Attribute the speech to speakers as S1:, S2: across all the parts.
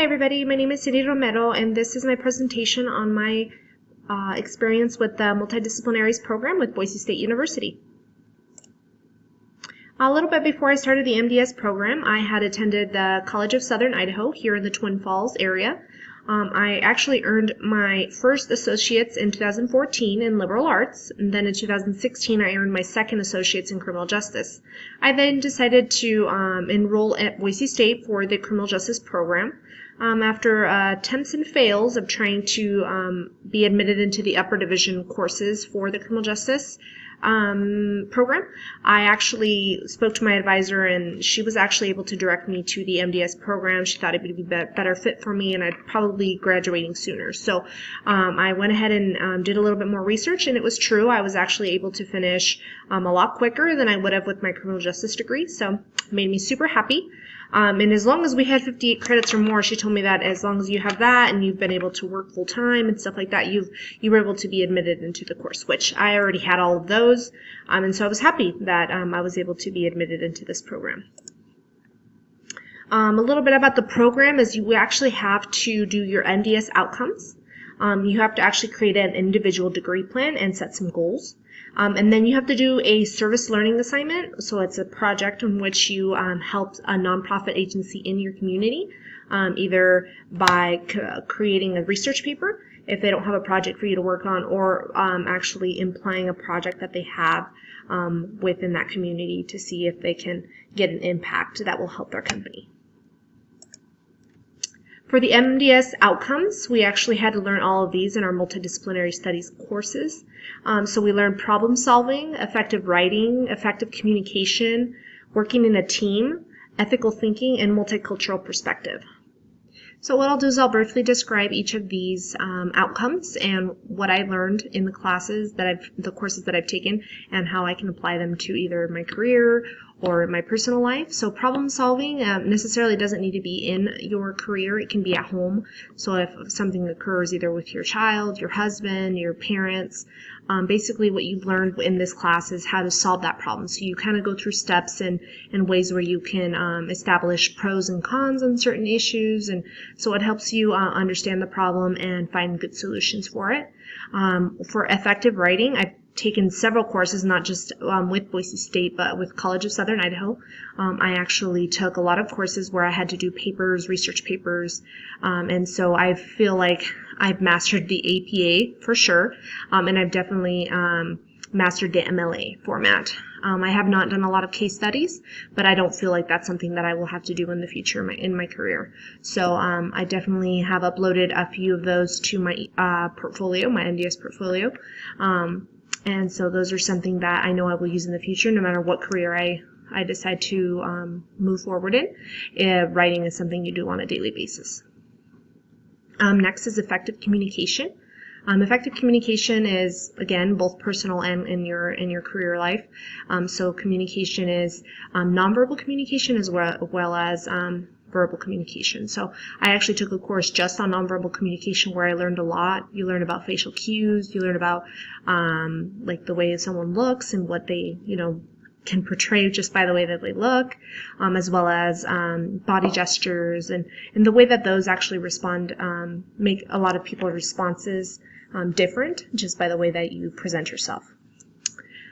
S1: everybody, my name is Cindy Romero, and this is my presentation on my experience with the Multidisciplinaries program with Boise State University. A little bit before I started the MDS program, I had attended the College of Southern Idaho here in the Twin Falls area. I actually earned my first associate's in 2014 in liberal arts, and then in 2016 I earned my second associate's in criminal justice. I then decided to enroll at Boise State for the criminal justice program. After attempts and fails of trying to be admitted into the upper division courses for the criminal justice program, I actually spoke to my advisor, and she was actually able to direct me to the MDS program. She thought it would be a better fit for me, and I'd probably be graduating sooner. So I went ahead and did a little bit more research, and it was true. I was actually able to finish a lot quicker than I would have with my criminal justice degree, so it made me super happy. And as long as we had 58 credits or more, she told me that as long as you have that and you've been able to work full time and stuff like that, you were able to be admitted into the course, which I already had all of those. And so I was happy that I was able to be admitted into this program. A little bit about the program is you actually have to do your MDS outcomes. You have to actually create an individual degree plan and set some goals. And then you have to do a service learning assignment. So it's a project in which you help a nonprofit agency in your community, either by creating a research paper if they don't have a project for you to work on, or actually implying a project that they have within that community to see if they can get an impact that will help their company. For the MDS outcomes, we actually had to learn all of these in our multidisciplinary studies courses. So we learned problem solving, effective writing, effective communication, working in a team, ethical thinking, and multicultural perspective. So what I'll do is I'll briefly describe each of these outcomes and what I learned in the courses that I've taken, and how I can apply them to either my career or my personal life. So problem solving necessarily doesn't need to be in your career. It can be at home. So if something occurs either with your child, your husband, your parents, basically what you've learned in this class is how to solve that problem. So you kind of go through steps and ways where you can establish pros and cons on certain issues, and so it helps you understand the problem and find good solutions for it. For effective writing, I've taken several courses, not just with Boise State, but with College of Southern Idaho. I actually took a lot of courses where I had to do papers, research papers, and so I feel like I've mastered the APA for sure, and I've definitely mastered the MLA format. I have not done a lot of case studies, but I don't feel like that's something that I will have to do in the future in my career. So I definitely have uploaded a few of those to my portfolio, my MDS portfolio. And so those are something that I know I will use in the future, no matter what career I decide to move forward in. Writing is something you do on a daily basis. Next is effective communication. Effective communication is, again, both personal and in your career life. So communication is nonverbal communication as well as verbal communication. So I actually took a course just on nonverbal communication where I learned a lot. You learn about facial cues. You learn about like the way someone looks and what they can portray just by the way that they look, as well as body gestures and the way that those actually respond, make a lot of people's responses different just by the way that you present yourself.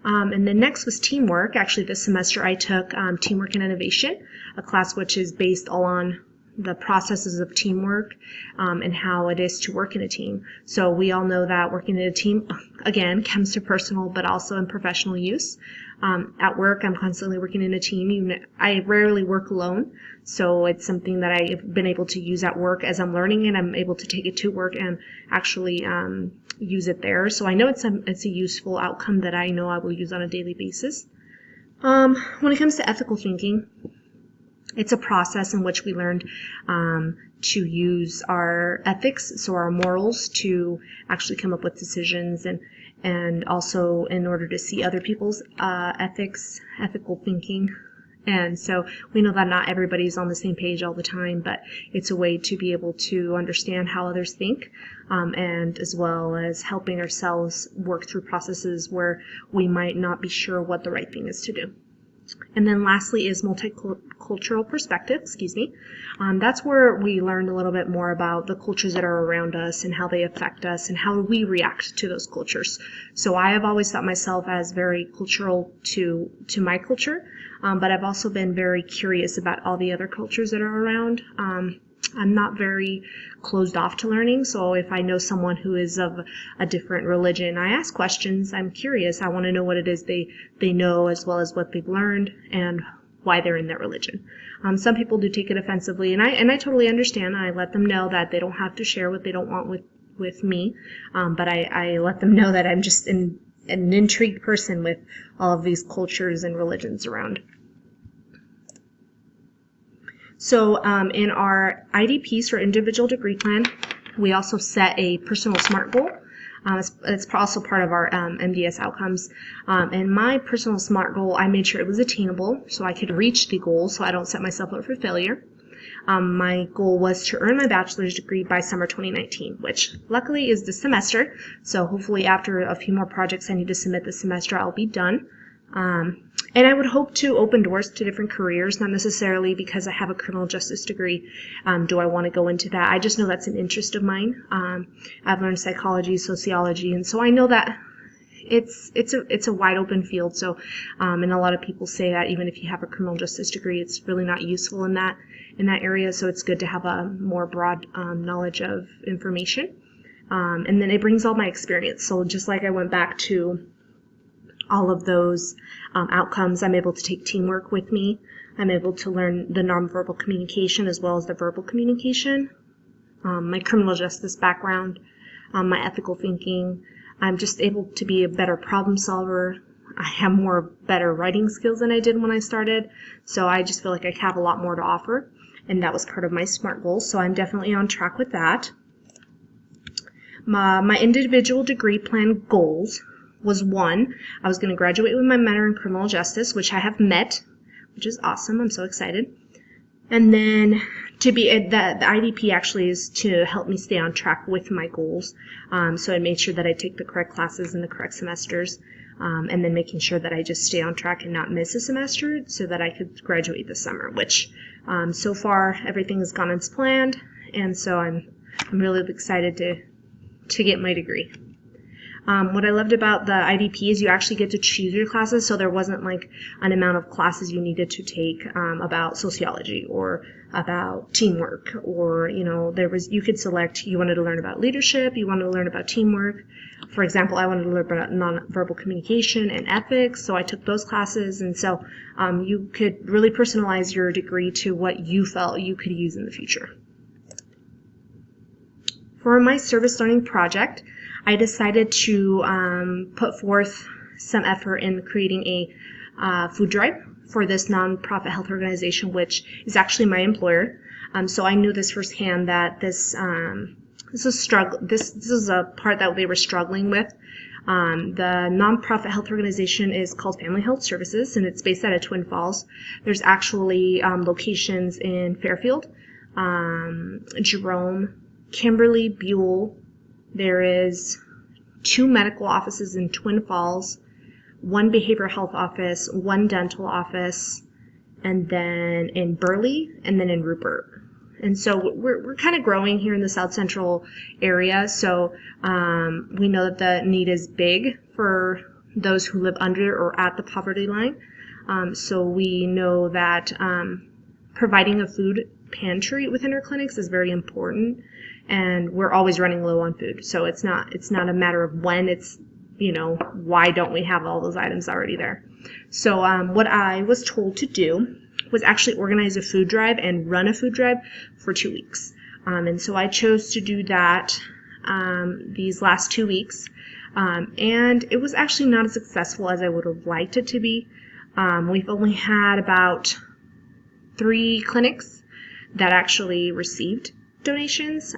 S1: And then next was teamwork. Actually, this semester I took Teamwork and Innovation, a class which is based all on the processes of teamwork and how it is to work in a team. So we all know that working in a team, again, comes to personal but also in professional use. At work, I'm constantly working in a team. I rarely work alone, so it's something that I've been able to use at work as I'm learning, and I'm able to take it to work and actually use it there. So I know it's a useful outcome that I know I will use on a daily basis. When it comes to ethical thinking, it's a process in which we learned to use our ethics, so our morals, to actually come up with decisions, and also in order to see other people's ethical thinking. And so we know that not everybody's on the same page all the time, but it's a way to be able to understand how others think, and as well as helping ourselves work through processes where we might not be sure what the right thing is to do. And then lastly is multicultural perspective, That's where we learned a little bit more about the cultures that are around us and how they affect us and how we react to those cultures. So I have always thought myself as very cultural to my culture, but I've also been very curious about all the other cultures that are around. I'm not very closed off to learning, so if I know someone who is of a different religion, I ask questions. I'm curious. I want to know what it is they know, as well as what they've learned and why they're in that religion. Some people do take it offensively, and I totally understand. I let them know that they don't have to share what they don't want with me, but I let them know that I'm just an intrigued person with all of these cultures and religions around. So in our IDPs, or individual degree plan, we also set a personal SMART goal. It's also part of our MDS outcomes. And my personal SMART goal, I made sure it was attainable so I could reach the goal so I don't set myself up for failure. My goal was to earn my bachelor's degree by summer 2019, which luckily is this semester. So hopefully after a few more projects I need to submit this semester, I'll be done. And I would hope to open doors to different careers, not necessarily because I have a criminal justice degree. Do I want to go into that? I just know that's an interest of mine. I've learned psychology, sociology, and so I know that it's a wide open field. So, and a lot of people say that even if you have a criminal justice degree, it's really not useful in that area. So it's good to have a more broad knowledge of information. And then it brings all my experience. So just like I went back to all of those outcomes, I'm able to take teamwork with me. I'm able to learn the nonverbal communication as well as the verbal communication, my criminal justice background, my ethical thinking. I'm just able to be a better problem solver. I have better writing skills than I did when I started, so I just feel like I have a lot more to offer, and that was part of my SMART goals, so I'm definitely on track with that. My individual degree plan goals was 1, I was going to graduate with my minor in criminal justice, which I have met, which is awesome. I'm so excited. And then the IDP actually is to help me stay on track with my goals. So I made sure that I take the correct classes in the correct semesters, and then making sure that I just stay on track and not miss a semester so that I could graduate this summer, which so far everything has gone as planned, and so I'm really excited to get my degree. What I loved about the IDP is you actually get to choose your classes, so there wasn't like an amount of classes you needed to take about sociology or about teamwork, or you could select you wanted to learn about leadership, you wanted to learn about teamwork. For example, I wanted to learn about nonverbal communication and ethics, so I took those classes, and so you could really personalize your degree to what you felt you could use in the future. For my service learning project, I decided to put forth some effort in creating a food drive for this nonprofit health organization, which is actually my employer. So I knew this firsthand that this is a part that they were struggling with. The nonprofit health organization is called Family Health Services, and it's based out of Twin Falls. There's actually locations in Fairfield, Jerome, Kimberly, Buell. There is 2 medical offices in Twin Falls, 1 behavioral health office, 1 dental office, and then in Burley, and then in Rupert. And so we're kind of growing here in the South Central area, so we know that the need is big for those who live under or at the poverty line. So we know that providing a food pantry within our clinics is very important. And we're always running low on food. So it's not a matter of when, it's, why don't we have all those items already there? So what I was told to do was actually organize a food drive and run a food drive for 2 weeks. And so I chose to do that these last 2 weeks. And it was actually not as successful as I would have liked it to be. We've only had about 3 clinics that actually received donations,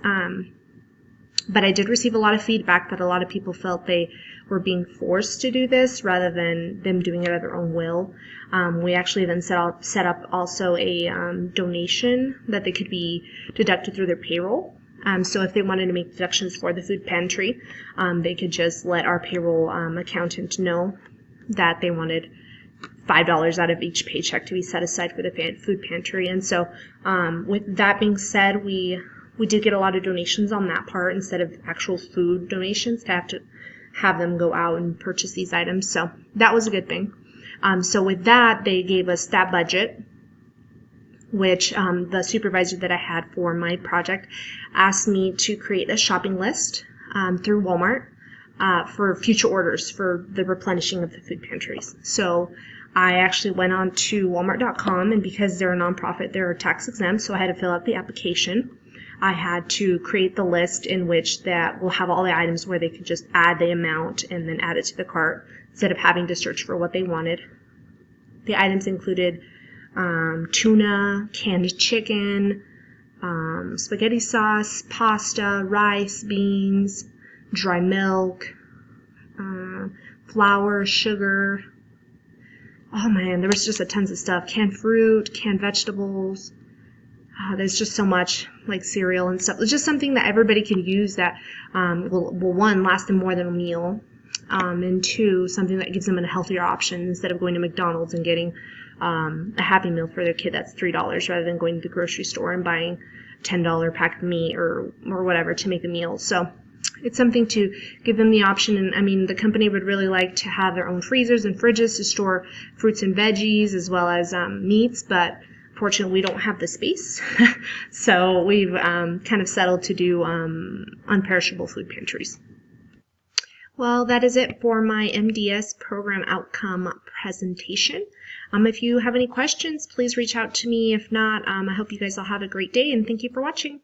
S1: but I did receive a lot of feedback that a lot of people felt they were being forced to do this rather than them doing it at their own will. We actually then set up also a donation that they could be deducted through their payroll. So if they wanted to make deductions for the food pantry, they could just let our payroll accountant know that they wanted $5 out of each paycheck to be set aside for the food pantry. And so with that being said, we did get a lot of donations on that part instead of actual food donations to have them go out and purchase these items. So that was a good thing. So with that, they gave us that budget, which the supervisor that I had for my project asked me to create a shopping list through Walmart for future orders for the replenishing of the food pantries. So I actually went on to walmart.com, and because they're a nonprofit, they're tax exempt, so I had to fill out the application. I had to create the list in which that will have all the items where they could just add the amount and then add it to the cart instead of having to search for what they wanted. The items included tuna, canned chicken, spaghetti sauce, pasta, rice, beans, dry milk, flour, sugar. Oh man, there was just tons of stuff. Canned fruit, canned vegetables. There's just so much, like cereal and stuff. It's just something that everybody can use that will one, last them more than a meal, and two, something that gives them a healthier option instead of going to McDonald's and getting a Happy Meal for their kid that's $3 rather than going to the grocery store and buying $10 pack of meat or whatever to make a meal. So it's something to give them the option. And I mean, the company would really like to have their own freezers and fridges to store fruits and veggies as well as meats, but fortunately we don't have the space. So we've kind of settled to do unperishable food pantries. Well, that is it for my MDS program outcome presentation. If you have any questions, please reach out to me. If not, I hope you guys all have a great day, and thank you for watching.